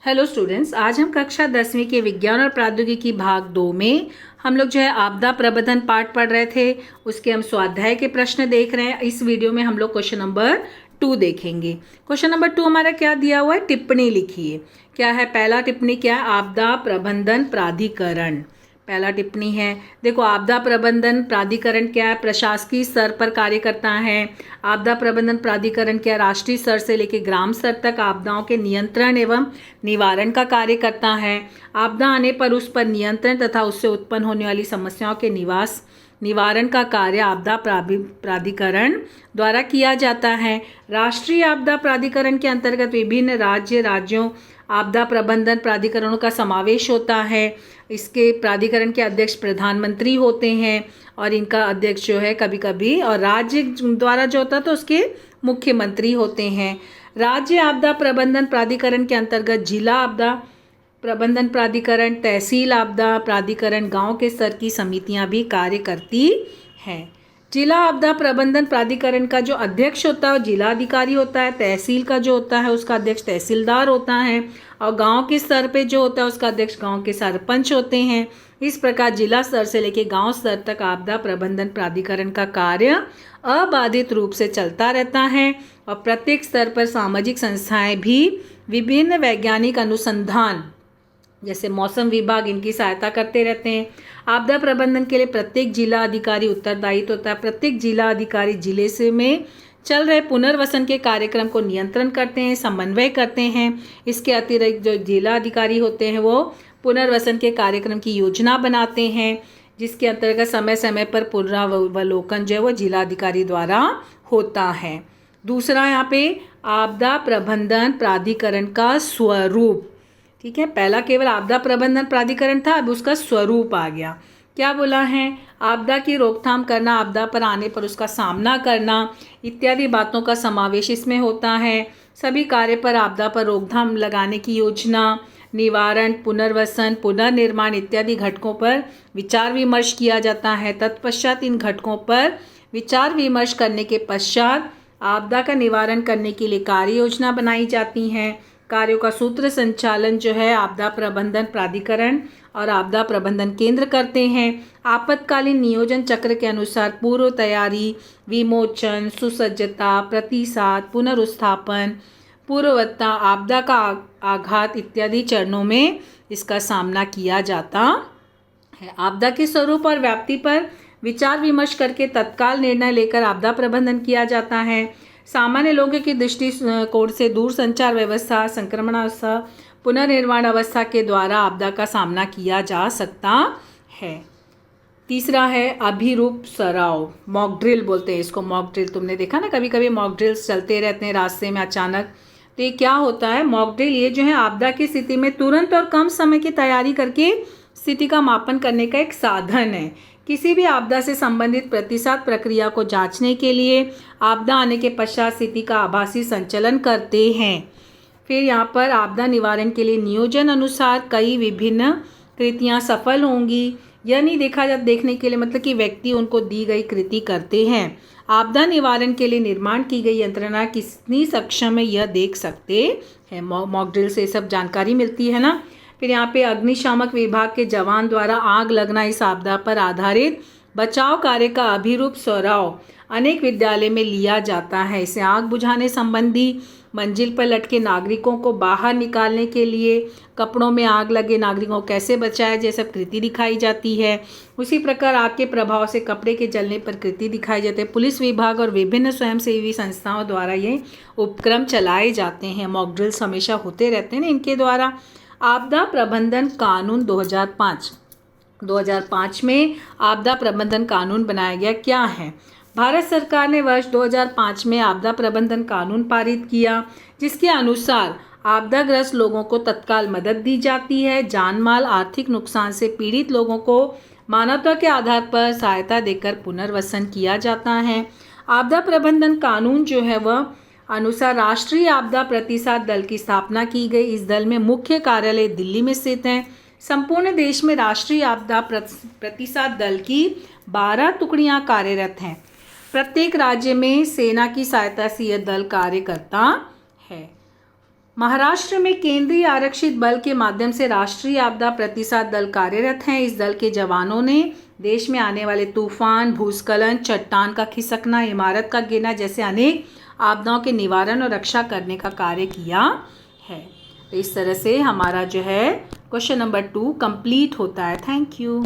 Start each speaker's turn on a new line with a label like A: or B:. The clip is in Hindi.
A: हेलो स्टूडेंट्स, आज हम कक्षा 10वीं के विज्ञान और प्रौद्योगिकी भाग 2 में हम लोग जो है आपदा प्रबंधन पाठ पढ़ रहे थे। उसके हम स्वाध्याय के प्रश्न देख रहे हैं। इस वीडियो में हम लोग क्वेश्चन नंबर 2 देखेंगे। क्वेश्चन नंबर 2 हमारा क्या दिया हुआ है? टिप्पणी लिखिए। क्या है पहला टिप्पणी? क्या है? आपदा प्रबंधन प्राधिकरण। पहला टिप्पणी है, देखो आपदा प्रबंधन प्राधिकरण क्या है? प्रशासकीय स्तर पर कार्य करता है। आपदा प्रबंधन प्राधिकरण क्या है? राष्ट्रीय स्तर से लेकर ग्राम स्तर तक आपदाओं के नियंत्रण एवं निवारण का कार्य करता है। आपदा आने पर उस पर नियंत्रण तथा उससे उत्पन्न होने वाली समस्याओं के निवारण का कार्य आपदा प्राधिकरण द्वारा किया जाता है। राष्ट्रीय आपदा प्राधिकरण के अंतर्गत विभिन्न राज्यों आपदा प्रबंधन प्राधिकरणों का समावेश होता है। इसके प्राधिकरण के अध्यक्ष प्रधानमंत्री होते हैं और इनका अध्यक्ष जो है कभी कभी और राज्य द्वारा जो होता है तो उसके मुख्यमंत्री होते हैं। राज्य आपदा प्रबंधन प्राधिकरण के अंतर्गत जिला आपदा प्रबंधन प्राधिकरण, तहसील आपदा प्राधिकरण, गांव के स्तर की समितियां भी कार्य करती हैं। जिला आपदा प्रबंधन प्राधिकरण का जो अध्यक्ष होता है वो जिलाधिकारी होता है। तहसील का जो होता है उसका अध्यक्ष तहसीलदार होता है और गांव के स्तर पे जो होता है उसका अध्यक्ष गांव के सरपंच होते हैं। इस प्रकार जिला स्तर से लेकर गांव स्तर तक आपदा प्रबंधन प्राधिकरण का कार्य अबाधित रूप से चलता रहता है और प्रत्येक स्तर पर सामाजिक संस्थाएं भी विभिन्न वैज्ञानिक अनुसंधान जैसे मौसम विभाग इनकी सहायता करते रहते हैं। आपदा प्रबंधन के लिए प्रत्येक जिला अधिकारी उत्तरदायित्व होता है। प्रत्येक जिला अधिकारी जिले से में चल रहे पुनर्वसन के कार्यक्रम को नियंत्रण करते हैं, समन्वय करते हैं। इसके अतिरिक्त जो जिला अधिकारी होते हैं वो पुनर्वसन के कार्यक्रम की योजना बनाते हैं, जिसके अंतर्गत समय समय पर पुनरावलोकन जो है वो जिलाधिकारी द्वारा होता है। दूसरा यहाँ पे आपदा प्रबंधन प्राधिकरण का स्वरूप। ठीक है, पहला केवल आपदा प्रबंधन प्राधिकरण था, अब उसका स्वरूप आ गया। क्या बोला है? आपदा की रोकथाम करना, आपदा पर आने पर उसका सामना करना इत्यादि बातों का समावेश इसमें होता है। सभी कार्य पर आपदा पर रोकथाम लगाने की योजना, निवारण, पुनर्वसन, पुनर्निर्माण इत्यादि घटकों पर विचार विमर्श किया जाता है। तत्पश्चात इन घटकों पर विचार विमर्श करने के पश्चात आपदा का निवारण करने के लिए कार्य योजना बनाई जाती हैं। कार्यों का सूत्र संचालन जो है आपदा प्रबंधन प्राधिकरण और आपदा प्रबंधन केंद्र करते हैं। आपातकालीन नियोजन चक्र के अनुसार पूर्व तैयारी, विमोचन, सुसज्जता, प्रतिसाद, पुनरुत्थापन, पूर्ववत्ता, आपदा का आघात इत्यादि चरणों में इसका सामना किया जाता है। आपदा के स्वरूप और व्याप्ति पर विचार विमर्श करके तत्काल निर्णय लेकर आपदा प्रबंधन किया जाता है। सामान्य लोगों की दृष्टिकोण से दूर संचार व्यवस्था, संक्रमणावस्था, पुनर्निर्माण अवस्था के द्वारा आपदा का सामना किया जा सकता है। तीसरा है अभिरूप सराव, मॉक ड्रिल बोलते हैं इसको। मॉक ड्रिल तुमने देखा ना, कभी कभी मॉक ड्रिल्स चलते रहते हैं रास्ते में अचानक। तो ये क्या होता है? मॉक ड्रिल ये जो है आपदा की स्थिति में तुरंत और कम समय की तैयारी करके स्थिति का मापन करने का एक साधन है। किसी भी आपदा से संबंधित प्रतिसाद प्रक्रिया को जांचने के लिए आपदा आने के पश्चात स्थिति का आभासी संचालन करते हैं। फिर यहाँ पर आपदा निवारण के लिए नियोजन अनुसार कई विभिन्न कृतियाँ सफल होंगी या नहीं देखने के लिए, मतलब कि व्यक्ति उनको दी गई कृति करते हैं। आपदा निवारण के लिए निर्माण की गई यंत्रणा कितनी सक्षम है यह देख सकते हैं। मॉक ड्रिल से सब जानकारी मिलती है ना। फिर यहाँ पे अग्निशामक विभाग के जवान द्वारा आग लगना इस आपदा पर आधारित बचाव कार्य का अभिरूप सराव अनेक विद्यालय में लिया जाता है। इसे आग बुझाने संबंधी, मंजिल पर लटके नागरिकों को बाहर निकालने के लिए, कपड़ों में आग लगे नागरिकों को कैसे बचाया जाए, सब कृति दिखाई जाती है। उसी प्रकार आग के प्रभाव से कपड़े के जलने पर कृति दिखाई जाती है। पुलिस विभाग और विभिन्न स्वयंसेवी संस्थाओं द्वारा ये उपक्रम चलाए जाते हैं। मॉक ड्रिल्स हमेशा होते रहते हैं इनके द्वारा। आपदा प्रबंधन कानून 2005 में आपदा प्रबंधन कानून बनाया गया। क्या है? भारत सरकार ने वर्ष 2005 में आपदा प्रबंधन कानून पारित किया, जिसके अनुसार आपदाग्रस्त लोगों को तत्काल मदद दी जाती है। जान माल, आर्थिक नुकसान से पीड़ित लोगों को मानवता के आधार पर सहायता देकर पुनर्वसन किया जाता है। आपदा प्रबंधन कानून जो है वह अनुसार राष्ट्रीय आपदा प्रतिसाद दल की स्थापना की गई। इस दल में मुख्य कार्यालय दिल्ली में स्थित है। संपूर्ण देश में राष्ट्रीय आपदा प्रतिसाद दल की 12 टुकड़ियां कार्यरत हैं। प्रत्येक राज्य में सेना की सहायता से यह दल कार्य करता है। महाराष्ट्र में केंद्रीय आरक्षित बल के माध्यम से राष्ट्रीय आपदा प्रतिसाद दल कार्यरत हैं। इस दल के जवानों ने देश में आने वाले तूफान, भूस्खलन, चट्टान का खिसकना, इमारत का गिरना जैसे अनेक आपदाओं के निवारण और रक्षा करने का कार्य किया है। तो इस तरह से हमारा जो है क्वेश्चन नंबर 2 कंप्लीट होता है। Thank you.